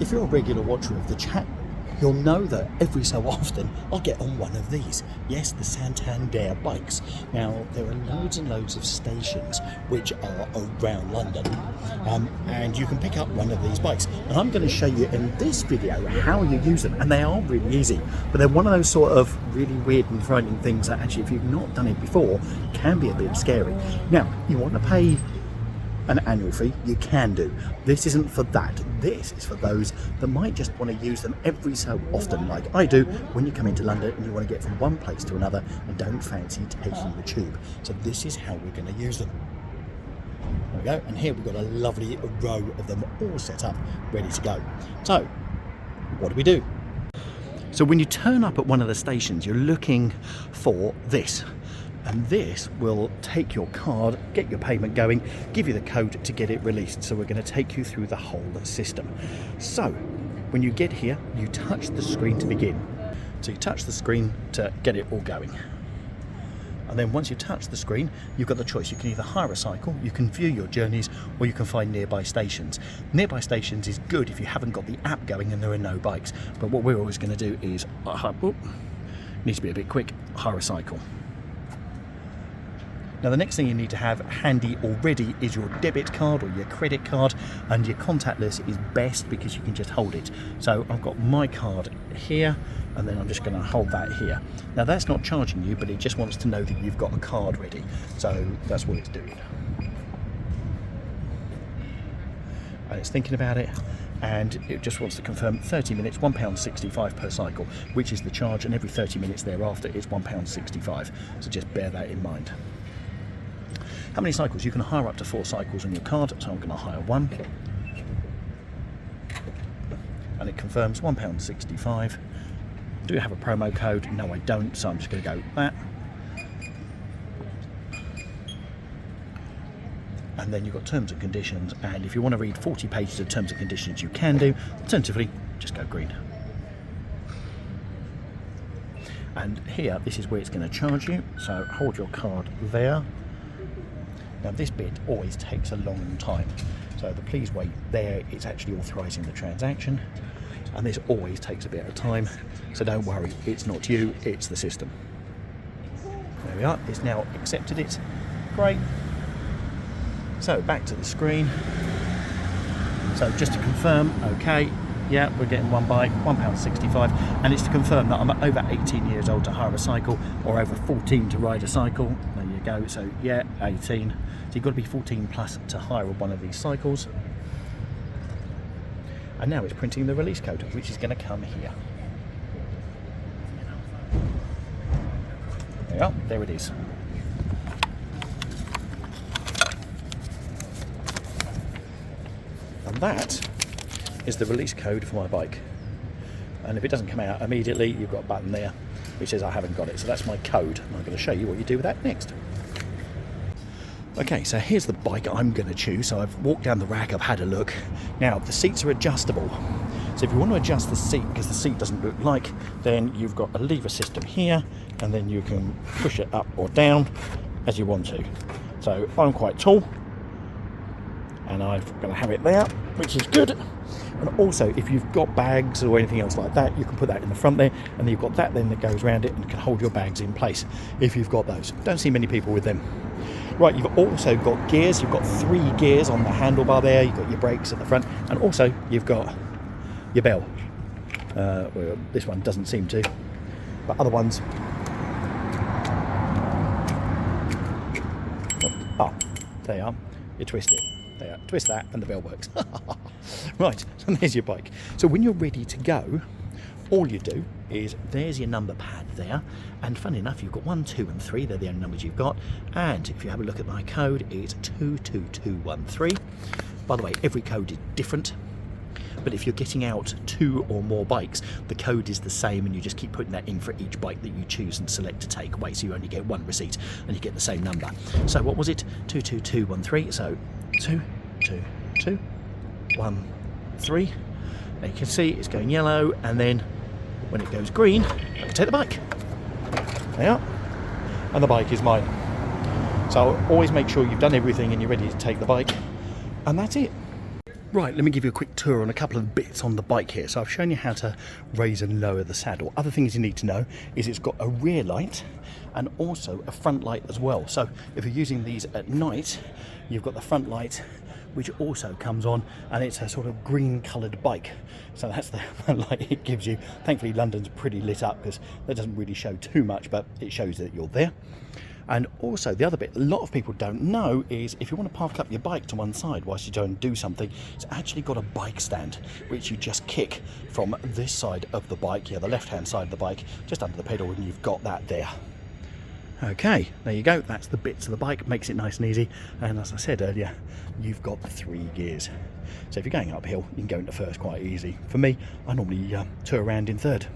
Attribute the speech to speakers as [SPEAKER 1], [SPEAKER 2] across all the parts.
[SPEAKER 1] if you're a regular watcher of the chat, you'll know that every so often I'll get on one of these. Yes, the Santander bikes. Now, there are loads and loads of stations which are around London, and you can pick up one of these bikes. And I'm going to show you in this video how you use them, and they are really easy. But they're one of those sort of really weird and frightening things that actually, if you've not done it before, can be a bit scary. Now, you want to pay an annual fee, you can do. This isn't for that. This is for those that might just want to use them every so often, like I do when you come into London and you want to get from one place to another and don't fancy taking the tube. So this is how we're going to use them. There we go. And here we've got a lovely row of them all set up, ready to go. So what do? So when you turn up at one of the stations, you're looking for this. And this will take your card, get your payment going, give you the code to get it released. So we're going to take you through the whole system. So when you get here, you touch the screen to begin. So you touch the screen to get it all going. And then once you touch the screen, you've got the choice. You can either hire a cycle, you can view your journeys, or you can find nearby stations. Nearby stations is good if you haven't got the app going and there are no bikes. But what we're always going to do is, needs to be a bit quick, hire a cycle. Now the next thing you need to have handy already is your debit card or your credit card, and your contactless is best because you can just hold it. So I've got my card here, and then I'm just going to hold that here. Now that's not charging you, but it just wants to know that you've got a card ready. So that's what it's doing. And it's thinking about it, and it just wants to confirm 30 minutes, £1.65 per cycle, which is the charge, and every 30 minutes thereafter it's £1.65. So just bear that in mind. How many cycles? You can hire up to 4 cycles on your card, so I'm going to hire 1. And it confirms £1.65. Do you have a promo code? No, I don't, so I'm just going to go with that. And then you've got terms and conditions, and if you want to read 40 pages of terms and conditions, you can do. Alternatively, just go green. And here, this is where it's going to charge you, so hold your card there. Now this bit always takes a long time, so the please wait there, it's actually authorising the transaction, and this always takes a bit of time, so don't worry, it's not you, it's the system. There we are, it's now accepted it, great. So back to the screen, so just to confirm, okay, yeah, we're getting one bike, £1.65, and it's to confirm that I'm over 18 years old to hire a cycle, or over 14 to ride a cycle. There you go, so yeah, 18. So you've got to be 14 plus to hire one of these cycles. And now it's printing the release code, which is going to come here. There you are, there it is. And that is the release code for my bike. And if it doesn't come out immediately, you've got a button there which says I haven't got it. So that's my code, and I'm going to show you what you do with that next. Okay, so here's the bike I'm going to choose. So I've walked down the rack, I've had a look. Now the seats are adjustable. So if you want to adjust the seat, because the seat doesn't look like, then you've got a lever system here, and then you can push it up or down as you want to. So I'm quite tall, and I'm going to have it there, which is good. And also, if you've got bags or anything else like that, you can put that in the front there, and then you've got that then that goes around it and can hold your bags in place if you've got those. Don't see many people with them. Right, you've also got gears. You've got 3 gears on the handlebar there. You've got your brakes at the front, and also you've got your bell. Well, this one doesn't seem to, but other ones. Oh, there you are. You twist it. There, twist that, and the bell works. Right, and there's your bike. So when you're ready to go, all you do is, there's your number pad there, and funny enough, you've got 1, 2 and 3, they're the only numbers you've got, and if you have a look at my code, it's 22213. By the way, every code is different, but if you're getting out 2 or more bikes, the code is the same, and you just keep putting that in for each bike that you choose and select to take away, so you only get 1 receipt and you get the same number. So what was it? 22213, so 22213. Now you can see it's going yellow, and then when it goes green, I can take the bike. There you are. And the bike is mine. So always make sure you've done everything and you're ready to take the bike. And that's it. Right, let me give you a quick tour on a couple of bits on the bike here. So I've shown you how to raise and lower the saddle. Other things you need to know is it's got a rear light and also a front light as well. So if you're using these at night, you've got the front light which also comes on, and it's a sort of green coloured bike. So that's the light it gives you. Thankfully London's pretty lit up because that doesn't really show too much, but it shows that you're there. And also the other bit a lot of people don't know is if you want to park up your bike to one side whilst you go and do something, it's actually got a bike stand which you just kick from this side of the bike, the left hand side of the bike, just under the pedal, and you've got that there. Okay, there you go, that's the bits of the bike, makes it nice and easy. And as I said earlier, you've got 3 gears. So if you're going uphill, you can go into first quite easy. For me, I normally tour around in third.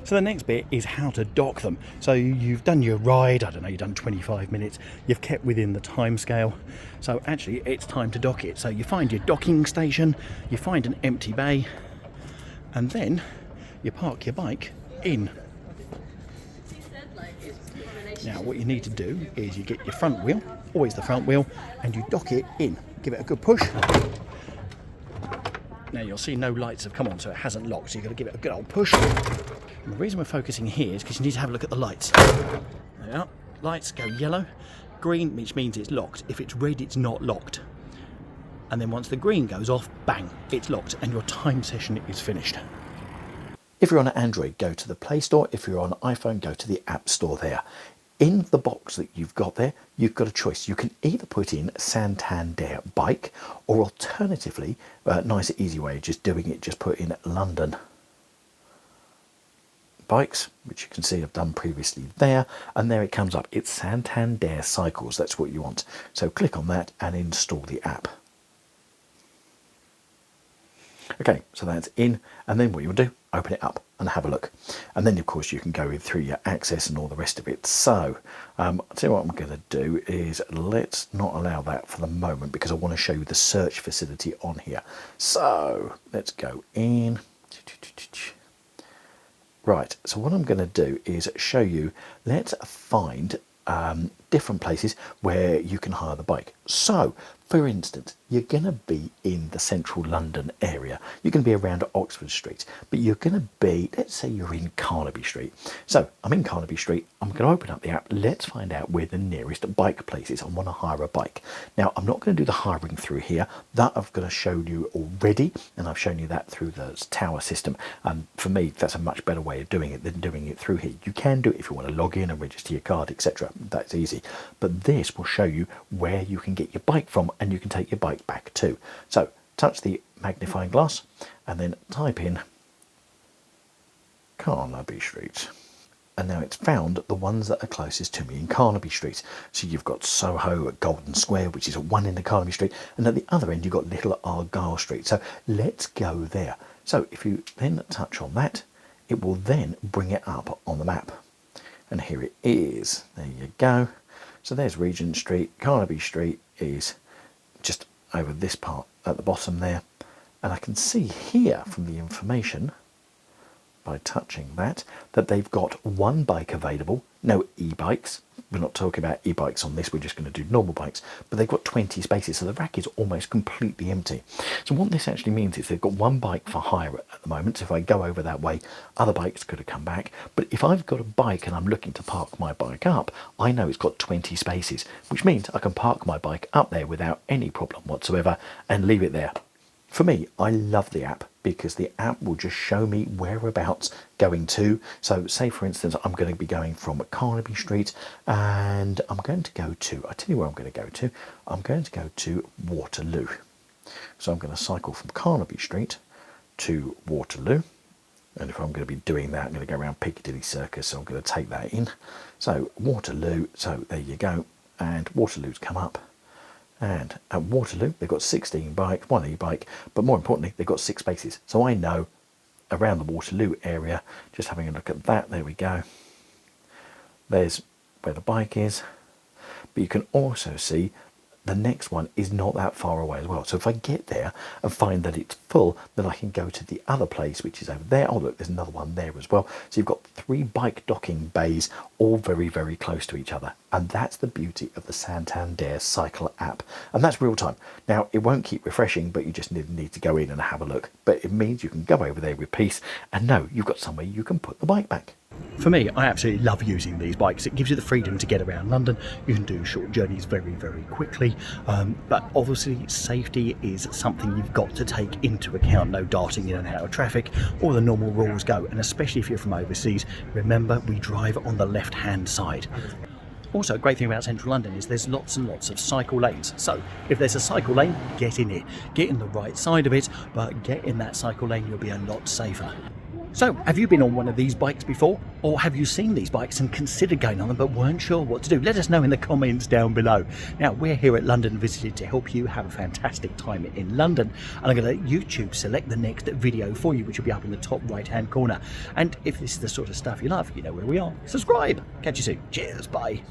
[SPEAKER 1] So the next bit is how to dock them. So you've done your ride, I don't know, you've done 25 minutes, you've kept within the time scale. So actually it's time to dock it. So you find your docking station, you find an empty bay, and then you park your bike in. Now what you need to do is you get your front wheel, always the front wheel, and you dock it in. Give it a good push. Now you'll see no lights have come on, so it hasn't locked, so you've got to give it a good old push. And the reason we're focusing here is because you need to have a look at the lights. There you are. Lights go yellow, green, which means it's locked. If it's red, it's not locked. And then once the green goes off, bang, it's locked, and your time session is finished. If you're on an Android, go to the Play Store. If you're on an iPhone, go to the App Store there. In the box that you've got there, you've got a choice. You can either put in Santander bike, or alternatively, nice easy way of just doing it, just put in London bikes, which you can see I've done previously there, and there it comes up. It's Santander Cycles, that's what you want. So click on that and install the app. Okay, so that's in, and then what you'll do, open it up and have a look. And then of course you can go through your access and all the rest of it. So I'll tell you what I'm going to do is let's not allow that for the moment because I want to show you the search facility on here. So let's go in. Right, so what I'm going to do is show you, let's find different places where you can hire the bike. So for instance, you're going to be in the central London area. You're going to be around Oxford Street, but you're going to be, let's say you're in Carnaby Street. So I'm in Carnaby Street. I'm going to open up the app. Let's find out where the nearest bike place is. I want to hire a bike. Now, I'm not going to do the hiring through here. That I've got to show you already, and I've shown you that through the tower system. And for me, that's a much better way of doing it than doing it through here. You can do it if you want to log in and register your card, etc. That's easy. But this will show you where you can get your bike from, and you can take your bike back too. So touch the magnifying glass and then type in Carnaby Street. And now it's found the ones that are closest to me in Carnaby Street. So you've got Soho at Golden Square, which is at one end of Carnaby Street, and at the other end you've got Little Argyle Street. So let's go there. So if you then touch on that, it will then bring it up on the map. And here it is. There you go. So there's Regent Street. Carnaby Street is just over this part at the bottom there. And I can see here from the information, by touching that they've got one bike available. No e-bikes. We're not talking about e-bikes on this, we're just going to do normal bikes. But they've got 20 spaces, so the rack is almost completely empty. So what this actually means is they've got one bike for hire at the moment. So if I go over that way, other bikes could have come back. But if I've got a bike and I'm looking to park my bike up, I know it's got 20 spaces, which means I can park my bike up there without any problem whatsoever and leave it there. For me, I love the app because the app will just show me whereabouts going to. So say for instance, I'm going to be going from Carnaby Street and I'm going to go to, I tell you where I'm going to go to. I'm going to go to Waterloo. So I'm going to cycle from Carnaby Street to Waterloo. And if I'm going to be doing that, I'm going to go around Piccadilly Circus. So I'm going to take that in. So Waterloo, so there you go. And Waterloo's come up. And at Waterloo, they've got 16 bikes, one e-bike, but more importantly, they've got 6 spaces. So I know around the Waterloo area, just having a look at that, there we go. There's where the bike is. But you can also see
[SPEAKER 2] the next one is not that far away as well. So if I get there and find that it's full, then I can go to the other place, which is over there. Oh look, there's another one there as well. So you've got 3 bike docking bays, all very, very close to each other. And that's the beauty of the Santander Cycle app. And that's real time. Now, it won't keep refreshing, but you just need to go in and have a look. But it means you can go over there with peace and know you've got somewhere you can put the bike back.
[SPEAKER 1] For me, I absolutely love using these bikes. It gives you the freedom to get around London. You can do short journeys very, very quickly. But obviously, safety is something you've got to take into account. No darting in and out of traffic. All the normal rules go. And especially if you're from overseas, remember, we drive on the left-hand side. Also, a great thing about central London is there's lots and lots of cycle lanes. So if there's a cycle lane, get in it. Get in the right side of it, but get in that cycle lane, you'll be a lot safer. So, have you been on one of these bikes before? Or have you seen these bikes and considered going on them but weren't sure what to do? Let us know in the comments down below. Now, we're here at London Visited to help you have a fantastic time in London. And I'm going to let YouTube select the next video for you, which will be up in the top right-hand corner. And if this is the sort of stuff you love, you know where we are. Subscribe. Catch you soon. Cheers. Bye.